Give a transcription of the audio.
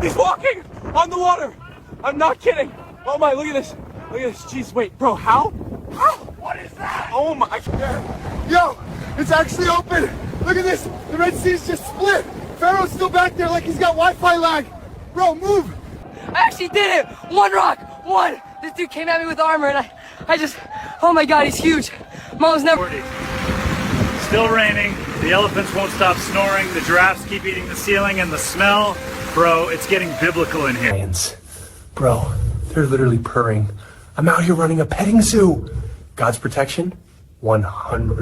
He's walking on the water. I'm not kidding. Oh my, look at this. Look at this. Jeez, wait, bro, how? How? What is that? Oh my God. Yo, it's actually open. Look at this. The Red Sea's just split. Pharaoh's still back there like he's got Wi-Fi lag. Bro, move. I actually did it! One rock! One! This dude came at me with armor and I just, oh my God, he's huge. Mom's never... Still raining, the elephants won't stop snoring, the giraffes keep eating the ceiling, and the smell, bro, it's getting biblical in here. Lions. Bro, they're literally purring. I'm out here running a petting zoo. God's protection, 100%.